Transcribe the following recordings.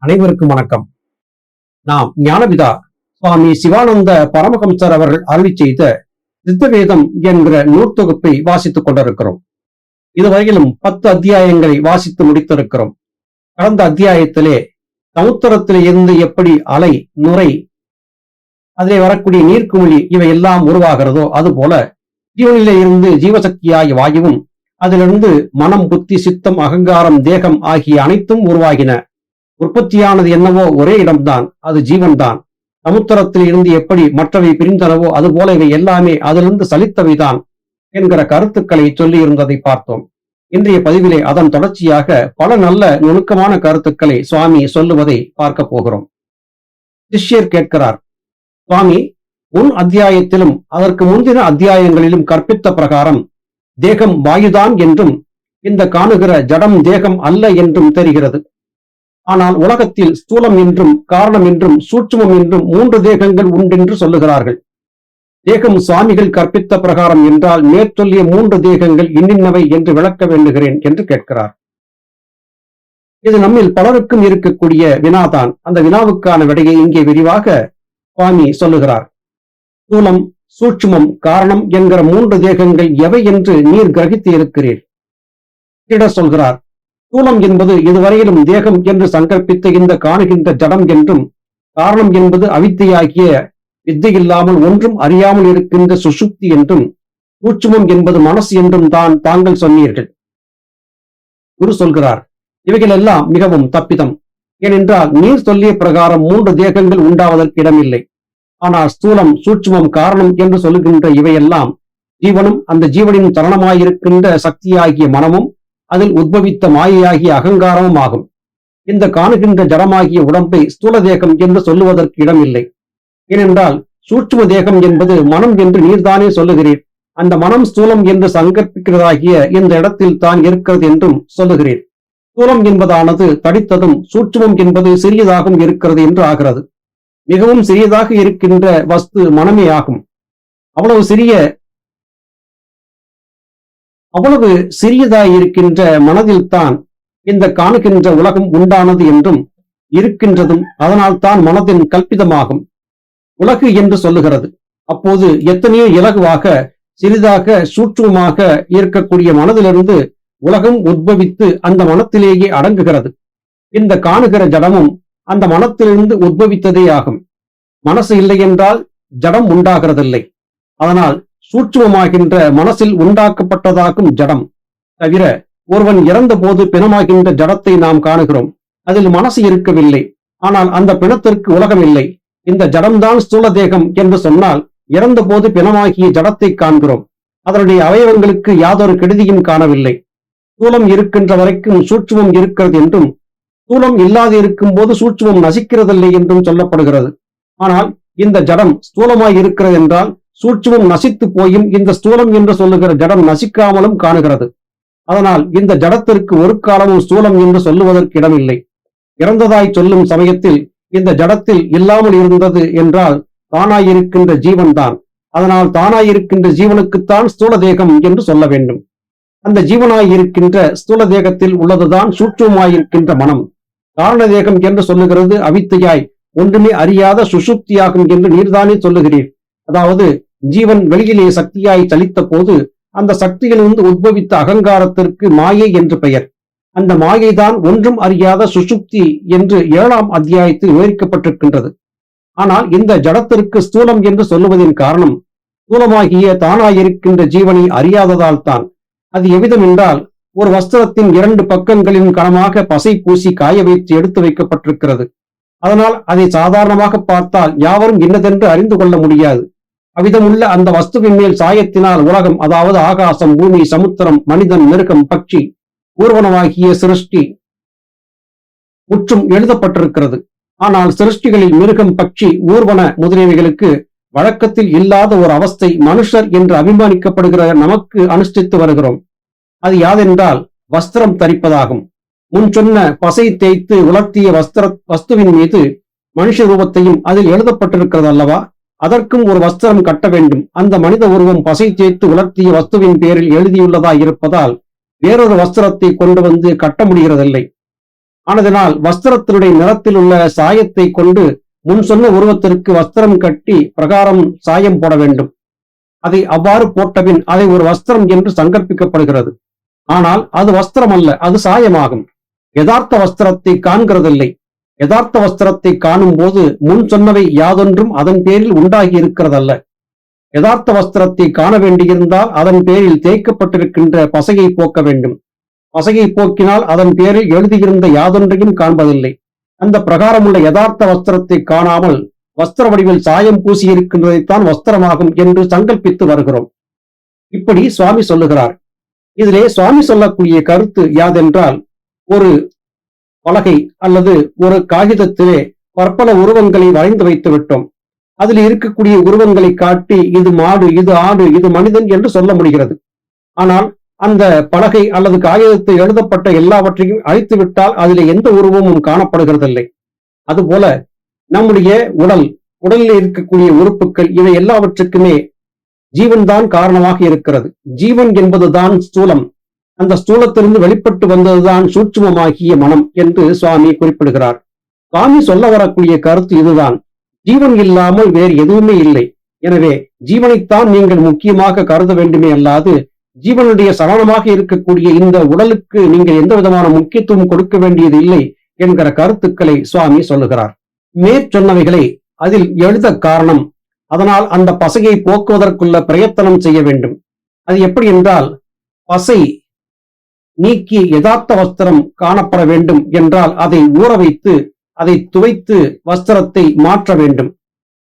அனைவருக்கும் வணக்கம். நாம் ஞானபிதா சுவாமி சிவானந்த பரமஹம்சர் அவர்கள் அருளி செய்த சித்தவேதம் என்கிற நூற்தொகுப்பை வாசித்துக் கொண்டிருக்கிறோம். இதுவரையிலும் 10 அத்தியாயங்களை வாசித்து முடித்திருக்கிறோம். கடந்த அத்தியாயத்திலே சமுத்திரத்திலே இருந்து எப்படி அலை, நுரை, அதிலே வரக்கூடிய நீர்க்குமிழி இவை எல்லாம் உருவாகிறதோ அதுபோல ஜீவனிலே இருந்து ஜீவசக்தியாகிய வாயுவும், அதிலிருந்து மனம், புத்தி, சித்தம், அகங்காரம், தேகம் ஆகிய அனைத்தும் உருவாகின. உற்பத்தியானது என்னவோ ஒரே இடம்தான், அது ஜீவன்தான். சமுத்திரத்தில் இருந்து எப்படி மற்றவை பிரிந்தனவோ அதுபோல இவை எல்லாமே அதிலிருந்து சலித்தவைதான் என்கிற கருத்துக்களை சொல்லி இருந்ததை பார்த்தோம். இன்றைய பதிவிலே அதன் தொடர்ச்சியாக பல நல்ல நுணுக்கமான கருத்துக்களை சுவாமி சொல்லுவதை பார்க்க போகிறோம். சிஷ்யர் கேட்கிறார், சுவாமி, முன் அத்தியாயத்திலும் அதற்கு முந்தின அத்தியாயங்களிலும் கற்பித்த பிரகாரம் தேகம் வாயுதான் என்றும் இந்த காணுகிற ஜடம் தேகம் அல்ல என்றும் தெரிகிறது. ஆனால் உலகத்தில் ஸ்தூலம் என்றும், காரணம் என்றும், சூட்சுமம் என்றும் 3 தேகங்கள் உண்டென்று சொல்லுகிறார்கள். தேகம் சுவாமிகள் கற்பித்த பிரகாரம் என்றால் மேற்சொல்லிய 3 தேகங்கள் இன்னின்னவை என்று விளக்க வேண்டுகிறேன் என்று கேட்கிறார். இது நம்மில் பலருக்கும் இருக்கக்கூடிய வினாதான். அந்த வினாவுக்கான விடையை இங்கே விரிவாக சுவாமி சொல்லுகிறார். ஸ்தூலம், சூட்சுமம், காரணம் என்கிற 3 தேகங்கள் எவை என்று நீர் கிரகித்து இருக்கிறீர்? சொல்கிறார், ஸ்தூலம் என்பது இதுவரையிலும் தேகம் என்று சங்கற்பித்த இந்த காணுகின்ற ஜடம் என்றும், காரணம் என்பது அவித்தையாகிய வித்தை இல்லாமல் ஒன்றும் அறியாமல் இருக்கின்ற சுசுப்தி என்றும், சூட்சுமம் என்பது மனசு என்றும் தான் தாங்கள் சொன்னீர்கள். குரு சொல்கிறார், இவைகள் எல்லாம் மிகவும் தப்பிதம். ஏனென்றால் நீர் சொல்லிய பிரகாரம் 3 தேகங்கள் உண்டாவதற்கு இடமில்லை. ஆனால் ஸ்தூலம், சூட்சுமம், காரணம் என்று சொல்லுகின்ற இவையெல்லாம் ஜீவனும், அந்த ஜீவனின் தருணமாயிருக்கின்ற சக்தியாகிய மனமும், அதில் உத்பவித்த மாயையாகிய அகங்காரமும் ஆகும். இந்த காணுகின்ற ஜடமாகிய உடம்பை ஸ்தூல தேகம் என்று சொல்லுவதற்கு இடமில்லை. ஏனென்றால் சூட்சும தேகம் என்பது மனம் என்று நீர்தானே சொல்லுகிறீர். அந்த மனம் ஸ்தூலம் என்று சங்கற்பிக்கிறதாகிய இந்த இடத்தில் தான் இருக்கிறது என்றும் சொல்லுகிறீர். ஸ்தூலம் என்பதானது தடித்ததும், சூட்சுமம் என்பது சிறியதாகவும் இருக்கிறது என்று ஆகிறது. மிகவும் சிறியதாக இருக்கின்ற வஸ்து மனமே ஆகும். அவ்வளவு சிறியதாய் இருக்கின்ற மனதில் தான் இந்த காணுகின்ற உலகம் உண்டானது என்றும் இருக்கின்றதும் அதனால் தான் மனதின் கல்பிதமாகும். உலகு என்று சொல்லுகிறது. அப்போது எத்தனையோ இலகுவாக, சிறிதாக, சூட்சுமமாக இருக்கக்கூடிய மனதிலிருந்து உலகம் உத்பவித்து அந்த மனத்திலேயே அடங்குகிறது. இந்த காணுகிற ஜடமும் அந்த மனத்திலிருந்து உத்பவித்ததே ஆகும். மனசு இல்லை என்றால் ஜடம் உண்டாகிறதில்லை. அதனால் சூட்சுமமாகின்ற மனசில் உண்டாக்கப்பட்டதாகும் ஜடம். தவிர ஒருவன் இறந்த போது பிணமாகின்ற ஜடத்தை நாம் காணுகிறோம். அதில் மனசு இருக்கவில்லை. ஆனால் அந்த பிணத்திற்கு உலகம் இல்லை. இந்த ஜடம்தான் ஸ்தூல தேகம் என்று சொன்னால் இறந்த போது பிணமாகிய ஜடத்தை காண்கிறோம். அதனுடைய அவயவங்களுக்கு யாதொரு கெடுதியும் காணவில்லை. ஸ்தூலம் இருக்கின்ற வரைக்கும் சூட்சுமம் இருக்கிறது என்றும், ஸ்தூலம் இல்லாது இருக்கும் போது சூட்சுமம் நசிக்கிறதில்லை என்றும் சொல்லப்படுகிறது. ஆனால் இந்த ஜடம் ஸ்தூலமாய் இருக்கிறது என்றால் சூட்சுமம் நசித்து போயும் இந்த ஸ்தூலம் என்று சொல்லுகிற ஜடம் நசிக்காமலும் காணுகிறது. அதனால் இந்த ஜடத்திற்கு ஒரு காலமும் ஸ்தூலம் என்று சொல்லுவதற்கு இடமில்லை. இறந்ததாய் சொல்லும் சமயத்தில் இந்த ஜடத்தில் இல்லாமல் இருந்தது என்றால் தானாயிருக்கின்ற ஜீவன்தான். அதனால் தானாயிருக்கின்ற ஜீவனுக்குத்தான் ஸ்தூல தேகம் என்று சொல்ல வேண்டும். அந்த ஜீவனாயிருக்கின்ற ஸ்தூல தேகத்தில் உள்ளதுதான் சூட்சுமாயிருக்கின்ற மனம். காரண தேகம் என்று சொல்லுகிறது அவித்தையாய் ஒன்றுமே அறியாத சுசுப்தியாகும் என்று நீர்தானே சொல்லுகிறீர். அதாவது ஜீவன் வெளியிலே சக்தியாய் சலித்த போது அந்த சக்தியிலிருந்து உத்பவித்த அகங்காரத்திற்கு மாயை என்று பெயர். அந்த மாயைதான் ஒன்றும் அறியாத சுசுப்தி என்று 7ஆம் அத்தியாயத்தில் விவரிக்கப்பட்டிருக்கின்றது. ஆனால் இந்த ஜடத்திற்கு ஸ்தூலம் என்று சொல்லுவதின் காரணம் ஸ்தூலமாகிய தானாயிருக்கின்ற ஜீவனை அறியாததால் தான். அது எவ்விதம் என்றால், ஒரு வஸ்திரத்தின் 2 பக்கங்களின் கனமாக பசை பூசி காய வைத்து எடுத்து வைக்கப்பட்டிருக்கிறது. அதனால் அதை சாதாரணமாக பார்த்தால் யாவரும் இன்னதென்று அறிந்து கொள்ள முடியாது. அவ்விதமுள்ள அந்த வஸ்துவின் மேல் சாயத்தினால் உலகம், அதாவது ஆகாசம், பூமி, சமுத்திரம், மனிதன், மிருகம், பட்சி, ஊர்வனமாகிய சிருஷ்டி முற்றும் எழுதப்பட்டிருக்கிறது. ஆனால் சிருஷ்டிகளில் மிருகம், பட்சி, ஊர்வன முதலியவைகளுக்கு வழக்கத்தில் இல்லாத ஒரு அவஸ்தை மனுஷர் என்று அபிமானிக்கப்படுகிற நமக்கு அனுஷ்டித்து வருகிறோம். அது யாதென்றால் வஸ்திரம் தரிப்பதாகும். முன் சொன்ன பசை தேய்த்து உலர்த்திய வஸ்துவின் மீது மனுஷ ரூபத்தையும் அதில் எழுதப்பட்டிருக்கிறது அல்லவா? அதற்கும் ஒரு வஸ்திரம் கட்ட வேண்டும். அந்த மனித உருவம் பசை தேய்த்து உலர்த்திய வஸ்துவின் பேரில் எழுதியுள்ளதாய் இருப்பதால் வேறொரு வஸ்திரத்தை கொண்டு வந்து கட்ட முடிகிறதில்லை. ஆனதனால் வஸ்திரத்தினுடைய நிறத்தில் உள்ள சாயத்தை கொண்டு முன் சொன்ன உருவத்திற்கு வஸ்திரம் கட்டி பிரகாரம் சாயம் போட வேண்டும். அதை அவ்வாறு போட்டபின் அதை ஒரு வஸ்திரம் என்று சங்கற்பிக்கப்படுகிறது. ஆனால் அது வஸ்திரம் அல்ல, அது சாயமாகும். யதார்த்த வஸ்திரத்தை காண்கிறதில்லை. யதார்த்த வஸ்திரத்தை காணும் போது முன் சொன்னவை யாதொன்றும் அதன் பேரில் உண்டாகி இருக்கிறதல்ல. யதார்த்த வஸ்திரத்தை காண வேண்டியிருந்தால் அதன் பேரில் தேய்க்கப்பட்டிருக்கின்ற பசையை போக்க வேண்டும். பசையை போக்கினால் அதன் பேரில் எழுதியிருந்த யாதொன்றையும் காண்பதில்லை. அந்த பிரகாரமுள்ள யதார்த்த வஸ்திரத்தை காணாமல் வஸ்திர வடிவில் சாயம் பூசியிருக்கின்றதைத்தான் வஸ்திரமாகும் என்று சங்கல்பித்து வருகிறோம். இப்படி சுவாமி சொல்லுகிறார். இதிலே சுவாமி சொல்லக்கூடிய கருத்து யாதென்றால், ஒரு பலகை அல்லது ஒரு காகிதத்திலே பற்பல உருவங்களை வரைந்து வைத்து விட்டோம். அதில் இருக்கக்கூடிய உருவங்களை காட்டி இது மாடு, இது ஆடு, இது மனிதன் என்று சொல்ல முடிகிறது. ஆனால் அந்த பலகை அல்லது காகிதத்தை எழுதப்பட்ட எல்லாவற்றையும் அழித்து விட்டால் அதிலே எந்த உருவமும் காணப்படுகிறதில்லை. அதுபோல நம்முடைய உடலில் இருக்கக்கூடிய உறுப்புகள் இவை எல்லாவற்றுக்குமே ஜீவன் தான் காரணமாக இருக்கிறது. ஜீவன் என்பதுதான் ஸ்தூலம். அந்த ஸ்தூலத்திலிருந்து வெளிப்பட்டு வந்ததுதான் சூட்சுமமாகிய மனம் என்று சுவாமி குறிப்பிடுகிறார். சுவாமி சொல்ல வரக்கூடிய கருத்து இதுதான். ஜீவன் இல்லாமல் வேறு எதுவுமே இல்லை. எனவே ஜீவனைத்தான் நீங்கள் முக்கியமாக கருத வேண்டுமே அல்லாது ஜீவனுடைய சலனமாக இருக்கக்கூடிய இந்த உடலுக்கு நீங்கள் எந்த விதமான முக்கியத்துவம் கொடுக்க வேண்டியது இல்லை என்கிற கருத்துக்களை சுவாமி சொல்லுகிறார். மேற்சொன்னவைகளை அதில் எழுத காரணம், அதனால் அந்த பசையை போக்குவதற்குள்ள பிரயத்தனம் செய்ய வேண்டும். அது எப்படி என்றால், பசை நீக்கி யதார்த்த வஸ்திரம் காணப்பட வேண்டும் என்றால் அதை ஊற வைத்து அதை துவைத்து வஸ்திரத்தை மாற்ற வேண்டும்.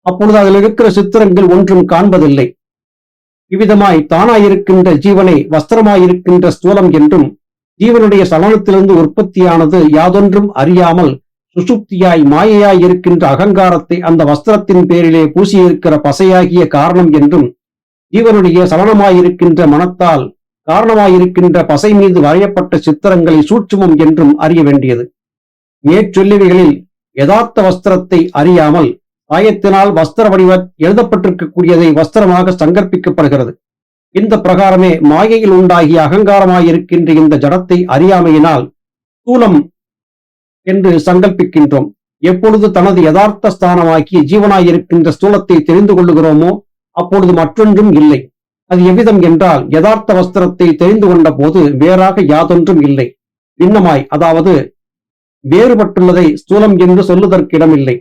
அப்பொழுது அதில் இருக்கிற சித்திரங்கள் ஒன்றும் காண்பதில்லை. இவ்விதமாய் தானாயிருக்கின்ற ஜீவனை வஸ்திரமாயிருக்கின்ற ஸ்தூலம் என்றும், ஜீவனுடைய சலனத்திலிருந்து உற்பத்தியானது யாதொன்றும் அறியாமல் சுசுப்தியாய் மாயையாய் இருக்கின்ற அகங்காரத்தை அந்த வஸ்திரத்தின் பேரிலே பூசியிருக்கிற பசையாகிய காரணம் என்றும், ஜீவனுடைய சலனமாயிருக்கின்ற மனத்தால் காரணமாயிருக்கின்ற பசை மீது வரையப்பட்ட சித்திரங்களை சூட்சுமம் என்றும் அறிய வேண்டியது. மேற்சொல்லிவைகளில் யதார்த்த வஸ்திரத்தை அறியாமல் சாயத்தினால் வஸ்திர வடிவ எழுதப்பட்டிருக்கக்கூடியதை வஸ்திரமாக சங்கற்பிக்கப்படுகிறது. இந்த பிரகாரமே மாயையில் உண்டாகிய அகங்காரமாயிருக்கின்ற இந்த ஜடத்தை அறியாமையினால் ஸ்தூலம் என்று சங்கல்பிக்கின்றோம். எப்பொழுது தனது யதார்த்த ஸ்தானமாக்கிய ஜீவனாயிருக்கின்ற ஸ்தூலத்தை தெரிந்து கொள்ளுகிறோமோ அப்பொழுது மற்றொன்றும் இல்லை. அது எவ்விதம் என்றால், யதார்த்த வஸ்திரத்தை தெரிந்து கொண்ட போது வேறாக யாதொன்றும் இல்லை. பின்னமாய், அதாவது வேறுபட்டுள்ளதை ஸ்தூலம் என்று சொல்லுவதற்கு இடமில்லை.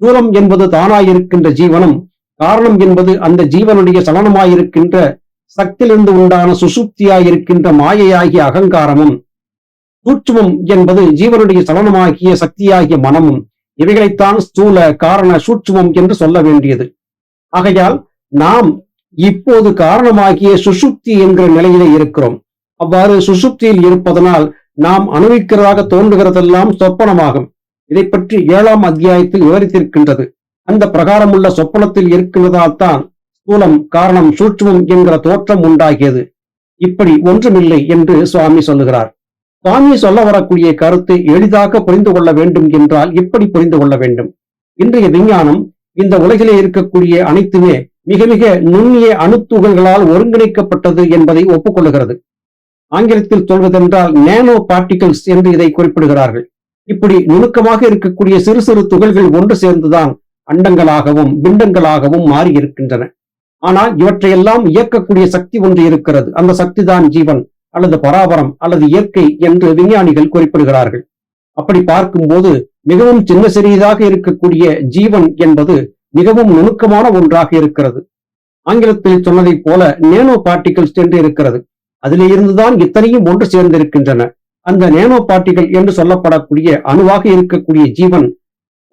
ஸ்தூலம் என்பது தானாயிருக்கின்ற ஜீவனும், காரணம் என்பது அந்த ஜீவனுடைய சலனமாயிருக்கின்ற சக்தியிலிருந்து உண்டான சுசுப்தியாயிருக்கின்ற மாயையாகிய அகங்காரமும், சூட்சுமம் என்பது ஜீவனுடைய சலனமாகிய சக்தியாகிய மனமும், இவைகளைத்தான் ஸ்தூல காரண சூட்சுமம் என்று சொல்ல வேண்டியது. ஆகையால் நாம் இப்போது காரணமாகிய சுசுப்தி என்கிற நிலையிலே இருக்கிறோம். அவ்வாறு சுசுப்தியில் இருப்பதனால் நாம் அனுபவிக்கிறதாக தோன்றுகிறதெல்லாம் சொப்பனமாகும். இதை பற்றி 7ஆம் அத்தியாயத்தில் விவரித்திருக்கின்றது. அந்த பிரகாரமுள்ள சொப்பனத்தில் இருக்கின்றதால் தான் ஸ்தூலம் காரணம் சூட்சுமம் என்கிற தோற்றம் உண்டாகியது. இப்படி ஒன்றுமில்லை என்று சுவாமி சொல்லுகிறார். சுவாமி சொல்ல வரக்கூடிய கருத்தை எளிதாக புரிந்து கொள்ள வேண்டும் என்றால் இப்படி புரிந்து கொள்ள வேண்டும். இன்றைய விஞ்ஞானம் இந்த உலகிலே இருக்கக்கூடிய அனைத்துமே மிக மிக நுண்ணிய அணுத்துகள்களால் ஒருங்கிணைக்கப்பட்டது என்பதை ஒப்புக்கொள்ளுகிறது. ஆங்கிலத்தில் சொல்வதென்றால் நேனோ பார்ட்டிகல்ஸ் என்று இதை குறிப்பிடுகிறார்கள். இப்படி நுணுக்கமாக இருக்கக்கூடிய சிறு சிறு துகள்கள் ஒன்று சேர்ந்துதான் அண்டங்களாகவும் பிண்டங்களாகவும் மாறி இருக்கின்றன. ஆனால் இவற்றையெல்லாம் இயக்கக்கூடிய சக்தி ஒன்று இருக்கிறது. அந்த சக்தி தான் ஜீவன் அல்லது பராபரம் அல்லது இயற்கை என்று விஞ்ஞானிகள் குறிப்பிடுகிறார்கள். அப்படி பார்க்கும்போது மிகவும் சின்ன சிறியதாக இருக்கக்கூடிய ஜீவன் என்பது மிகவும் நுணுக்கமான ஒன்றாக இருக்கிறது. ஆங்கிலத்தில் சொன்னதைப் போல நேனோ பார்ட்டிகல்ஸ் என்று இருக்கிறது. அதிலே இருந்துதான் இத்தனையும் ஒன்று சேர்ந்திருக்கின்றன. அந்த நேனோ பார்ட்டிகல் என்று சொல்லப்படக்கூடிய அணுவாக இருக்கக்கூடிய ஜீவன்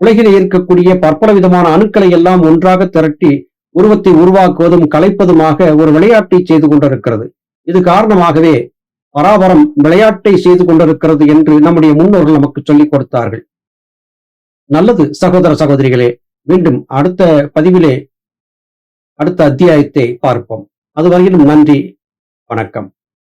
உலகிலே இருக்கக்கூடிய பற்பல விதமான அணுக்களை எல்லாம் ஒன்றாக திரட்டி உருவத்தை உருவாக்குவதும் கலைப்பதுமாக ஒரு விளையாட்டை செய்து கொண்டிருக்கிறது. இது காரணமாகவே பராபரம் விளையாட்டை செய்து கொண்டிருக்கிறது என்று நம்முடைய முன்னோர்கள் நமக்கு சொல்லிக் கொடுத்தார்கள். நல்லது சகோதர சகோதரிகளே, மீண்டும் அடுத்த பதிவிலே அடுத்த அத்தியாயத்தை பார்ப்போம். அதுவரையிலும் நன்றி, வணக்கம்.